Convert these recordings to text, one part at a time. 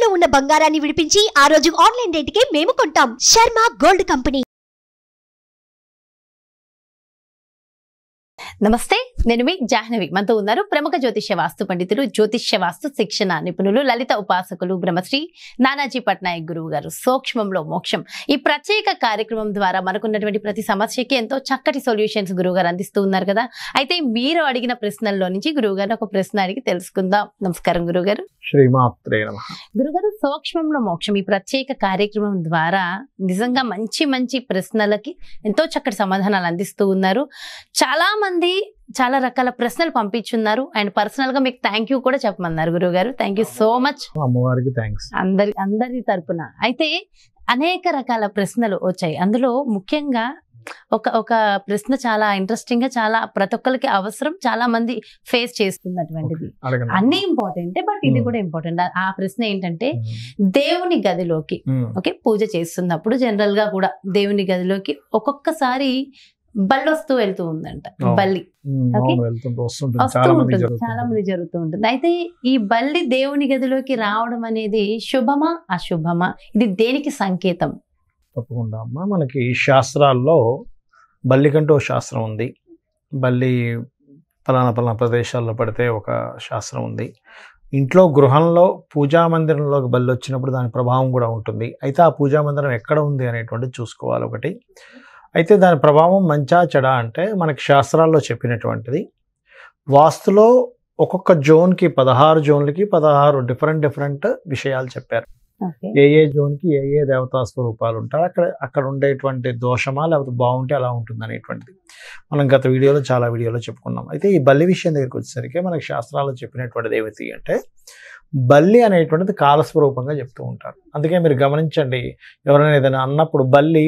తాకట్టులో ఉన్న బంగారాన్ని విడిపించి ఆ రోజు ఆన్లైన్ రేటుకే మేము కొంటాం. Sharma gold company. నమస్తే, నేను మీ జాహ్నవి. మనతో ఉన్నారు ప్రముఖ జ్యోతిష్య వాస్తు పండితులు, జ్యోతిష్య వాస్తు శిక్షణ నిపుణులు, లలిత ఉపాసకులు బ్రహ్మశ్రీ నానాజీ పట్నాయక్ గురువు గారు. సూక్ష్మంలో మోక్షం ఈ ప్రత్యేక కార్యక్రమం ద్వారా మనకున్నటువంటి ప్రతి సమస్యకి ఎంతో చక్కటి సొల్యూషన్స్ గురువు గారు అందిస్తూ ఉన్నారు కదా. అయితే మీరు అడిగిన ప్రశ్నల్లో నుంచి గురువు గారు ఒక ప్రశ్న అడిగి తెలుసుకుందాం. నమస్కారం గురువు గారు. శ్రీమాత్రే నమః. గురుగారు, సూక్ష్మంలో మోక్షం ఈ ప్రత్యేక కార్యక్రమం ద్వారా నిజంగా మంచి మంచి ప్రశ్నలకి ఎంతో చక్కటి సమాధానాలు అందిస్తూ ఉన్నారు. చాలా మంది చాలా రకాల ప్రశ్నలు పంపించున్నారు. అండ్ పర్సనల్ గా మీకు థ్యాంక్ యూ కూడా చెప్పమన్నారు గురువు గారు. Thank you so much. అమ్మవారికి థ్యాంక్స్. అందరి తరపున అయితే అనేక రకాల ప్రశ్నలు వచ్చాయి. అందులో ముఖ్యంగా ఒక ప్రశ్న చాలా ఇంట్రెస్టింగ్ గా, చాలా ప్రతి ఒక్కరికి అవసరం, చాలా మంది ఫేస్ చేస్తున్నటువంటిది. అన్ని ఇంపార్టెంట్, బట్ ఇది కూడా ఇంపార్టెంట్. ఆ ప్రశ్న ఏంటంటే, దేవుని గదిలోకి ఓకే పూజ చేస్తున్నప్పుడు జనరల్ గా కూడా దేవుని గదిలోకి ఒక్కొక్కసారి బల్లి వస్తూ వెళ్తూ ఉందంట. బల్లి చాలా మంది జరుగుతూ ఉంటుంది. అయితే ఈ బల్లి దేవుని గదిలోకి రావడం అనేది శుభమా అశుభమా? ఇది దేనికి సంకేతం? తప్పకుండా అమ్మా, మనకి శాస్త్రాల్లో బల్లికంటూ శాస్త్రం ఉంది. బల్లి పలానా ప్రదేశాల్లో పడితే ఒక శాస్త్రం ఉంది. ఇంట్లో గృహంలో పూజా మందిరంలోకి బల్లి వచ్చినప్పుడు దాని ప్రభావం కూడా ఉంటుంది. అయితే ఆ పూజా మందిరం ఎక్కడ ఉంది అనేటువంటిది చూసుకోవాలి ఒకటి. అయితే దాని ప్రభావం మంచా చెడా అంటే మనకి శాస్త్రాల్లో చెప్పినటువంటిది. వాస్తులో ఒక్కొక్క జోన్కి 16 జోన్లకి 16 డిఫరెంట్ విషయాలు చెప్పారు. ఏ జోన్కి ఏ దేవతా స్వరూపాలు ఉంటారు, అక్కడ ఉండేటువంటి దోషమా లేకపోతే బాగుంటే అలా ఉంటుంది అనేటువంటిది మనం గత చాలా వీడియోలో చెప్పుకున్నాం. అయితే ఈ బల్లి విషయం దగ్గరికి వచ్చేసరికి మనకి శాస్త్రాల్లో చెప్పినటువంటిది ఏమిటి అంటే, బల్లి అనేటువంటిది కాలస్వరూపంగా చెప్తూ ఉంటారు. అందుకే మీరు గమనించండి, ఎవరైనా ఏదైనా అన్నప్పుడు బల్లి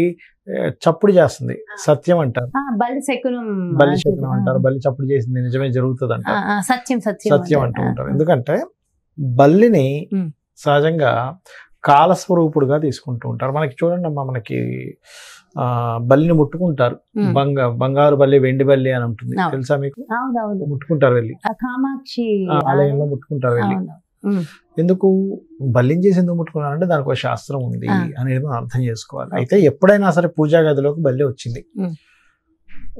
చప్పుడు చేస్తుంది, సత్యం అంటారు. బల్లి శకునం అంటారు. బల్లి చప్పుడు చేసింది నిజమే జరుగుతుంది అంటారు. సత్యం అంటూ ఉంటారు. ఎందుకంటే బల్లిని సహజంగా కాలస్వరూపుడుగా తీసుకుంటూ ఉంటారు. మనకి చూడండి అమ్మా, మనకి బల్లిని ముట్టుకుంటారు. బంగారు బల్లి, వెండి బల్లి అని ఉంటుంది, తెలుసా మీకు? ముట్టుకుంటారు వెళ్ళి, కామాక్షి ఆలయంలో ముట్టుకుంటారు వెళ్ళి. ఎందుకు బల్లిని చేసి ఎందుకు ముట్టుకున్నారంటే దానికి ఒక శాస్త్రం ఉంది అనేది మనం అర్థం చేసుకోవాలి. అయితే ఎప్పుడైనా సరే పూజా గదిలోకి బల్లి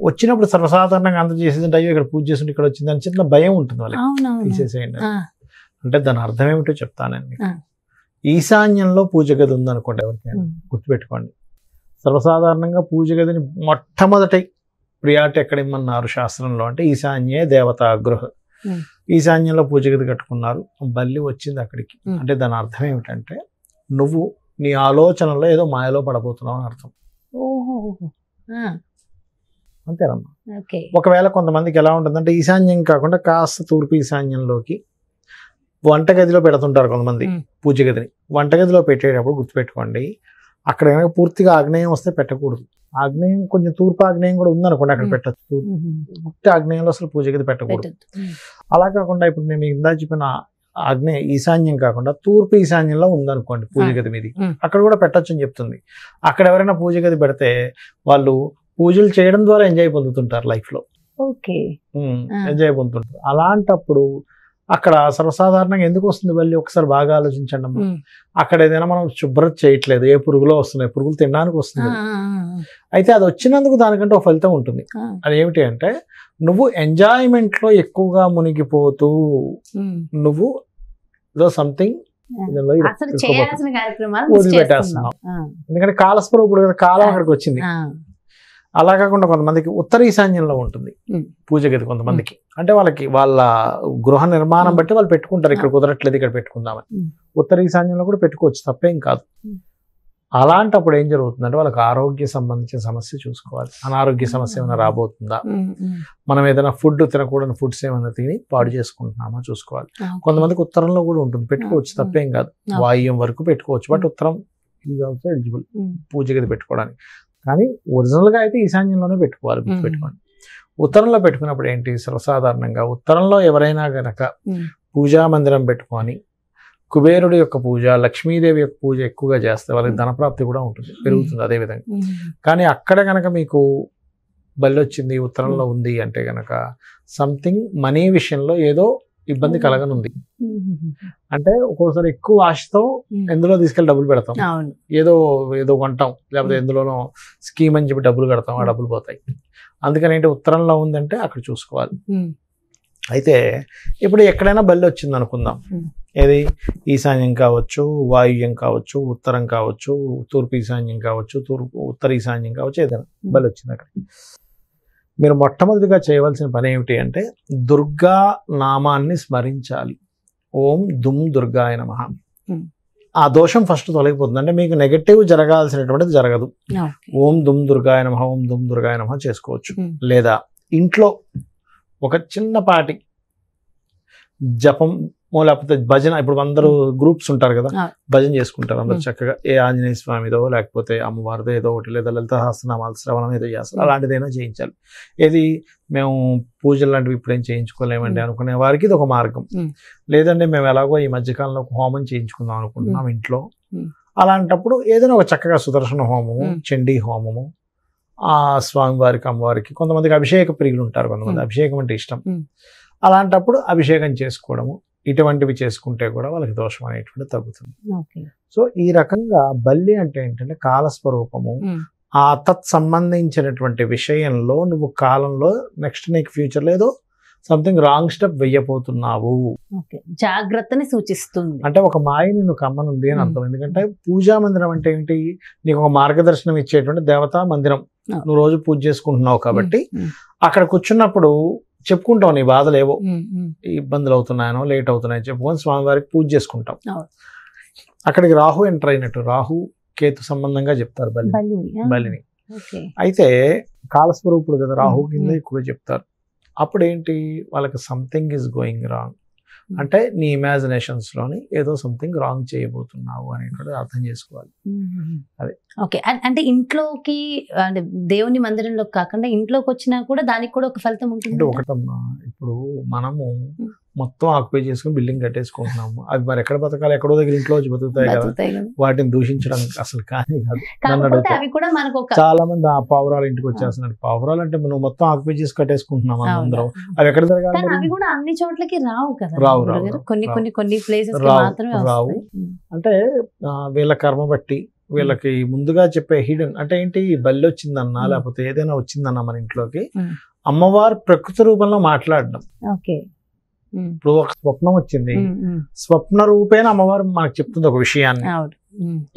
వచ్చినప్పుడు సర్వసాధారణంగా అందరూ చేసేది అయ్యో ఇక్కడ పూజ చేస్తుంటే ఇక్కడ వచ్చింది అని చిన్న భయం ఉంటుంది వాళ్ళకి, తీసేసేయండి. అంటే దాని అర్థం ఏమిటో చెప్తానండి. ఈశాన్యంలో పూజ గది ఉందనుకోండి, ఎవరికైనా గుర్తుపెట్టుకోండి. సర్వసాధారణంగా పూజ గదిని మొట్టమొదటి ప్రియారిటీ ఎక్కడ ఇమ్మన్నారు శాస్త్రంలో అంటే ఈశాన్యే దేవతా గృహ. ఈశాన్యంలో పూజ గది కట్టుకున్నారు, బల్లి వచ్చింది అక్కడికి. అంటే దాని అర్థం ఏమిటంటే నువ్వు నీ ఆలోచనలో ఏదో మాయలో పడబోతున్నావు అని అర్థం. అంతేనమ్మా. ఒకవేళ కొంతమందికి ఎలా ఉంటుందంటే ఈశాన్యం కాకుండా కాస్త తూర్పు ఈశాన్యంలోకి వంటగదిలో పెడుతుంటారు కొంతమంది పూజ గదిని. వంటగదిలో పెట్టేటప్పుడు గుర్తుపెట్టుకోండి, అక్కడ కనుక పూర్తిగా ఆగ్నేయం వస్తే పెట్టకూడదు. ఆగ్నేయం కొంచెం తూర్పు ఆగ్నేయం కూడా ఉందనుకోండి, అక్కడ పెట్టచ్చు. పూర్తి ఆగ్నేయంలో అసలు పూజ గది పెట్టకూడదు. అలా కాకుండా ఇప్పుడు నేను ఇందా చెప్పిన ఆగ్నేయ ఈశాన్యం కాకుండా తూర్పు ఈశాన్యంలో ఉందనుకోండి పూజ గది మీది, అక్కడ కూడా పెట్టచ్చు అని చెప్తుంది. అక్కడ ఎవరైనా పూజ గది పెడితే వాళ్ళు పూజలు చేయడం ద్వారా ఎంజాయ్ పొందుతుంటారు లైఫ్ లో. ఎంజాయ్ పొందుతుంటారు. అలాంటప్పుడు అక్కడ సర్వసాధారణంగా ఎందుకు వస్తుంది బల్లి ఒకసారి బాగా ఆలోచించండి అమ్మా. అక్కడ ఏదైనా మనం శుభ్రత చేయట్లేదు, ఏ పురుగులో వస్తున్నాయి, పురుగులు తినడానికి వస్తుంది. అయితే అది వచ్చినందుకు దానికంటే ఒక ఫలితం ఉంటుంది. అది ఏమిటి అంటే నువ్వు ఎంజాయ్మెంట్ లో ఎక్కువగా మునిగిపోతూ నువ్వు ఏదో సంథింగ్ వదిలిపెట్టేస్తున్నావు. ఎందుకంటే కాలస్వరూపుడు కదా, కాలం అక్కడికి వచ్చింది. అలా కాకుండా కొంతమందికి ఉత్తర ఈశాన్యంలో ఉంటుంది పూజ గది. కొంతమందికి అంటే వాళ్ళ గృహ నిర్మాణం బట్టి వాళ్ళు పెట్టుకుంటారు, ఇక్కడ కుదరట్లేదు ఇక్కడ పెట్టుకుందామని. ఉత్తర ఈశాన్యంలో కూడా పెట్టుకోవచ్చు, తప్పేం కాదు. అలాంటప్పుడు ఏం జరుగుతుందంటే వాళ్ళకి ఆరోగ్య సంబంధించిన సమస్య చూసుకోవాలి. అనారోగ్య సమస్య ఏమైనా రాబోతుందా, మనం ఏదైనా ఫుడ్ తినకూడని ఫుడ్స్ ఏమైనా తిని పాడు చేసుకుంటున్నామా చూసుకోవాలి. కొంతమందికి ఉత్తరంలో కూడా ఉంటుంది, పెట్టుకోవచ్చు, తప్పేం కాదు. వాయువ్యం వరకు పెట్టుకోవచ్చు, బట్ ఉత్తరం ఈజ్ ఆల్సో ఎలిజిబుల్ పూజ గది పెట్టుకోవడానికి. కానీ ఒరిజినల్గా అయితే ఈశాన్యంలోనే పెట్టుకోవాలి, గుర్తుపెట్టుకోండి. ఉత్తరంలో పెట్టుకున్నప్పుడు ఏంటి, సర్వసాధారణంగా ఉత్తరంలో ఎవరైనా గనక పూజా మందిరం పెట్టుకొని కుబేరుడి యొక్క పూజ, లక్ష్మీదేవి యొక్క పూజ ఎక్కువగా చేస్తే వాళ్ళకి ధనప్రాప్తి కూడా ఉంటుంది, పెరుగుతుంది అదేవిధంగా. కానీ అక్కడ కనుక మీకు బల్లి వచ్చింది ఉత్తరంలో ఉంది అంటే కనుక సంథింగ్ మనీ విషయంలో ఏదో ఇబ్బంది కలగనుంది. అంటే ఒక్కోసారి ఎక్కువ ఆశతో ఎందులో తీసుకెళ్లి డబ్బులు పెడతాం, ఏదో ఏదో కొంటాం, లేకపోతే ఎందులోనో స్కీమ్ అని చెప్పి డబ్బులు కడతాం, ఆ డబ్బులు పోతాయి. అందుకని ఏంటి ఉత్తరంలో ఉందంటే అక్కడ చూసుకోవాలి. అయితే ఇప్పుడు ఎక్కడైనా బల్లి వచ్చింది అనుకుందాం, ఏది ఈశాన్యం కావచ్చు, వాయువ్యం కావచ్చు, ఉత్తరం కావచ్చు, తూర్పు ఈశాన్యం కావచ్చు, ఉత్తర ఈశాన్యం కావచ్చు, ఏదైనా బల్లి వచ్చింది అక్కడ. మీరు మొట్టమొదటిగా చేయవలసిన పని ఏమిటి అంటే దుర్గా నామాన్ని స్మరించాలి. ఓం దుమ్ దుర్గాయ నమః. ఆ దోషం ఫస్ట్ తొలగిపోతుంది. అంటే మీకు నెగటివ్ జరగాల్సినటువంటిది జరగదు. ఓం దుమ్ దుర్గాయ నమః, ఓం దుమ్ దుర్గాయ నమః చేసుకోవచ్చు. లేదా ఇంట్లో ఒక చిన్నపాటి జపం లేకపోతే భజన, ఇప్పుడు అందరూ గ్రూప్స్ ఉంటారు కదా, భజన చేసుకుంటారు అందరు చక్కగా, ఏ ఆంజనేయ స్వామిదో లేకపోతే అమ్మవారిదో ఏదో ఒకటి, లేదా లలిత సహస్రనామాలు శ్రవణం ఏదో చేస్తారు, అలాంటిదైనా చేయించాలి. ఏది మేము పూజలు లాంటివి ఇప్పుడేం చేయించుకోలేమండి అనుకునే వారికి ఇది ఒక మార్గం. లేదంటే మేము ఎలాగో ఈ మధ్యకాలంలో ఒక హోమం చేయించుకుందాం అనుకుంటున్నాం ఇంట్లో, అలాంటప్పుడు ఏదైనా ఒక చక్కగా సుదర్శన హోమము, చండీ హోమము, ఆ స్వామివారికి అమ్మవారికి, కొంతమందికి అభిషేక ప్రియులు ఉంటారు, కొంతమంది అభిషేకం అంటే ఇష్టం, అలాంటప్పుడు అభిషేకం చేసుకోవడము, ఇటువంటివి చేసుకుంటే కూడా వాళ్ళకి దోషం అనేటువంటి తగ్గుతుంది. సో ఈ రకంగా బల్లి అంటే ఏంటంటే కాలస్వరూపము. ఆ తత్ సంబంధించినటువంటి విషయంలో నువ్వు కాలంలో నెక్స్ట్ నీకు ఫ్యూచర్లో ఏదో సంథింగ్ రాంగ్ స్టెప్ వెయ్యబోతున్నావు, జాగ్రత్తని సూచిస్తుంది. అంటే ఒక మాయని నువ్వు కమ్మనుంది అని అర్థం. ఎందుకంటే పూజా మందిరం అంటే ఏంటి, నీకు ఒక మార్గదర్శనం ఇచ్చేటువంటి దేవతా మందిరం. నువ్వు రోజు పూజ చేసుకుంటున్నావు కాబట్టి అక్కడ కూర్చున్నప్పుడు చెప్పుకుంటావు నీ బాధలు, ఏవో ఇబ్బందులు అవుతున్నాయనో లేట్ అవుతున్నాయో చెప్పుకొని స్వామివారికి పూజ చేసుకుంటాం. అక్కడికి రాహు ఎంటర్ అయినట్టు, రాహు కేతు సంబంధంగా చెప్తారు బలిని. అయితే కాలస్వరూపుడు కదా, రాహు కింద ఎక్కువ చెప్తారు. అప్పుడు ఏంటి, వాళ్ళకి సంథింగ్ ఈజ్ గోయింగ్ రాంగ్, అంటే నీ ఇమాజినేషన్స్ లోని ఏదో సంథింగ్ రాంగ్ చేయబోతున్నావు అనేటువంటి అర్థం చేసుకోవాలి. అదే ఓకే. అంటే ఇంట్లోకి, అంటే దేవుని మందిరంలోకి కాకుండా ఇంట్లోకి వచ్చినా కూడా దానికి కూడా ఒక ఫలితం ఉంటుంది. అంటే ఒకటమ్మా, ఇప్పుడు మనము మొత్తం ఆక్యుపై చేసుకుని బిల్డింగ్ కట్టేసుకుంటున్నాము, అవి మరి ఎక్కడ బతకాలి, ఎక్కడో దగ్గర ఇంట్లో వచ్చి బతుకుతాయి కదా, వాటిని దూషించడం అసలు కానీ కాదు. చాలా మంది ఆ పావురాలు ఇంటికి వచ్చేస్తున్నారు. పావురాలు అంటే నువ్వు మొత్తం ఆక్యుపై చేసి కట్టేసుకుంటున్నాం అందరం, అవి ఎక్కడ జరగాలి? అవి కూడా అన్ని చోట్లకి రావు కదా, రావు కొన్ని ప్లేసెస్ రావు. అంటే వీళ్ళ కర్మ బట్టి వీళ్ళకి ముందుగా చెప్పే హిడెన్ అంటే ఏంటి, బల్లి వచ్చిందన్నా లేకపోతే ఏదైనా వచ్చిందన్నా మన ఇంట్లోకి, అమ్మవారు ప్రకృతి రూపంలో మాట్లాడడం. ఇప్పుడు ఒక స్వప్నం వచ్చింది, స్వప్న రూపేణ అమ్మవారు మనకు చెప్తుంది ఒక విషయాన్ని,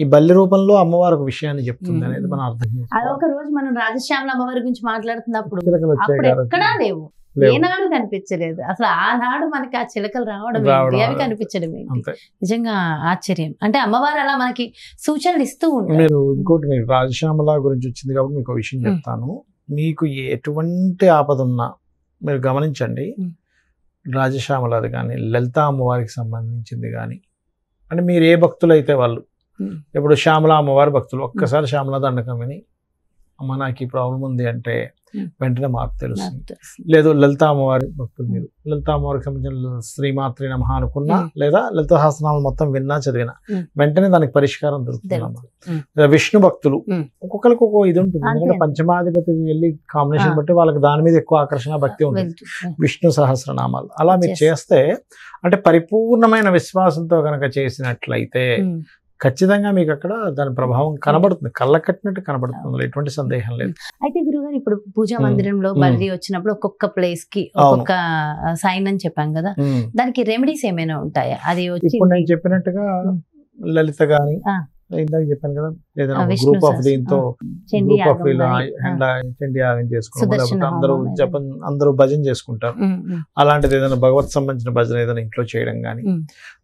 ఈ బల్లి రూపంలో అమ్మవారు ఒక విషయాన్ని చెప్తుంది అనేది మనం అర్థం చేసుకోవాలి. అదొక రోజు మనం రాజశ్యామల అమ్మవారి గురించి మాట్లాడుతున్నప్పుడు ఎక్కడా లేవు, ఏనాడు కనిపించలేదు అసలు. ఆనాడు మనకి ఆ చిలకలు రావడం అవి కనిపించడం నిజంగా ఆశ్చర్యం. అంటే అమ్మవారు అలా మనకి సూచనలు ఇస్తూ ఉంటారు. మీరు ఇంకోటి, మీరు రాజశ్యామల గురించి వచ్చింది కాబట్టి మీకు విషయం చెప్తాను. మీకు ఎటువంటి ఆపద ఉన్నా మీరు గమనించండి, రాజశ్యామలది కానీ లలితా అమ్మవారికి సంబంధించింది కానీ, అంటే మీరు ఏ భక్తులు అయితే వాళ్ళు, ఇప్పుడు శ్యామల అమ్మవారి భక్తులు ఒక్కసారి శ్యామల దండకం విని అమ్మ నాకు ఈ ప్రాబ్లం ఉంది అంటే వెంటనే మాకు తెలుస్తుంది. లేదు లలితా అమ్మవారి భక్తులు, మీరు లలితా అమ్మవారికి సంబంధించిన శ్రీమాత్రి నమః అనుకున్నా, లేదా లలిత సహస్రనామాలు మొత్తం విన్నా చదివినా వెంటనే దానికి పరిష్కారం దొరుకుతుంది. విష్ణు భక్తులు ఒక్కొక్కరికి ఒక్కొక్క ఇది ఉంటుంది, ఎందుకంటే పంచమాధిపతి వెళ్ళి కాంబినేషన్ బట్టి వాళ్ళకి దాని మీద ఎక్కువ ఆకర్షణ భక్తి ఉంటుంది. విష్ణు సహస్రనామాలు అలా మీరు చేస్తే, అంటే పరిపూర్ణమైన విశ్వాసంతో కనుక చేసినట్లయితే ఖచ్చితంగా మీకు అక్కడ దాని ప్రభావం కనబడుతుంది, కళ్ళ కట్టినట్టు కనబడుతుంది, ఎటువంటి సందేహం లేదు. అయితే గురుగారు, ఇప్పుడు పూజా మందిరంలో బల్లి వచ్చినప్పుడు ఒక్కొక్క ప్లేస్ కి ఒక్కొక్క సైన్ అని చెప్పాం కదా, దానికి రెమెడీస్ ఏమైనా ఉంటాయా? అది ఇప్పుడు నేను చెప్పినట్టుగా లలిత గాని ఇందాక చెప్పాను కదా, ఏదైనా గ్రూప్ ఆఫ్ దీంతో గ్రూప్ ఆఫ్ చండీ యాగం చేసుకోవడం, లేకపోతే అందరూ భజన చేసుకుంటారు, అలాంటిది ఏదైనా భగవత్ సంబంధించిన భజన ఏదైనా ఇంట్లో చేయడం కానీ,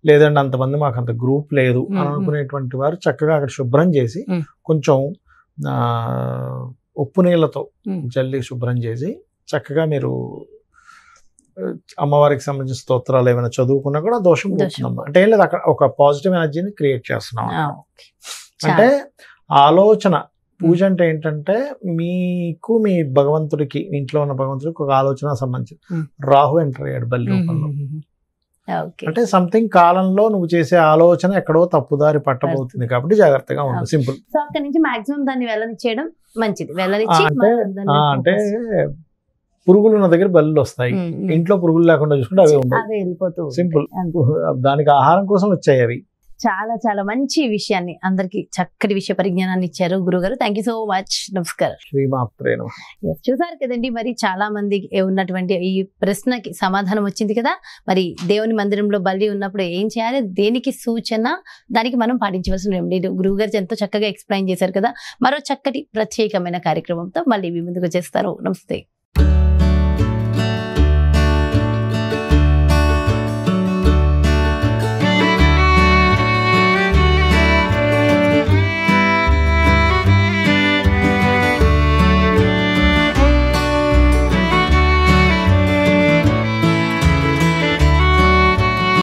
లేదంటే అంతమంది మాకు అంత గ్రూప్ లేదు అని అనుకునేటువంటి వారు చక్కగా అక్కడ శుభ్రం చేసి కొంచెం ఉప్పు నీళ్ళతో జల్లి శుభ్రం చేసి చక్కగా మీరు అమ్మవారికి సంబంధించిన స్తోత్రాలు ఏమైనా చదువుకున్నా కూడా దోషం పోతుందమ్మా. అంటే ఏం లేదు, అక్కడ ఒక పాజిటివ్ ఎనర్జీని క్రియేట్ చేస్తున్నాం. అంటే ఆలోచన, పూజ అంటే ఏంటంటే మీకు మీ భగవంతుడికి, ఇంట్లో ఉన్న భగవంతుడికి ఒక ఆలోచన సంబంధించి రాహు ఎంటర్ అయ్యాడు బల్లి రూపంలో. అంటే సంథింగ్ కాలంలో నువ్వు చేసే ఆలోచన ఎక్కడో తప్పుదారి పట్టబోతుంది కాబట్టి జాగ్రత్తగా ఉంది. సింపుల్. సో అక్కడి నుంచి మాక్సిమం దాన్ని వెళ్ళనిచ్చేయడం మంచిది. అంటే పురుగులు ఉన్న దగ్గర బల్లులు వస్తాయి. ఇంట్లో పురుగులు లేకుండా చూసుకుంటే అవే ఉండవు. అవే వెళ్ళిపోతూ సింపుల్. దానికి ఆహారం కోసం వచ్చాయి అవి. చాలా చాలా మంచి విషయాన్ని అందరికి చక్కటి విషయ పరిజ్ఞానాన్ని ఇచ్చారు గురుగారు. Thank you so much. నమస్కారం. శ్రీమాత్రే నమః. చూసారు కదండి, మరి చాలా మంది ఉన్నటువంటి ఈ ప్రశ్నకి సమాధానం వచ్చింది కదా. మరి దేవుని మందిరంలో బలి ఉన్నప్పుడు ఏం చేయాలి, దేనికి సూచన, దానికి మనం పాటించవలసిన రెమెడీ గురువుగారు ఎంతో చక్కగా ఎక్స్ప్లెయిన్ చేశారు కదా. మరో చక్కటి ప్రత్యేకమైన కార్యక్రమంతో మళ్ళీ మీ ముందుకు వచ్చేస్తారు. నమస్తే.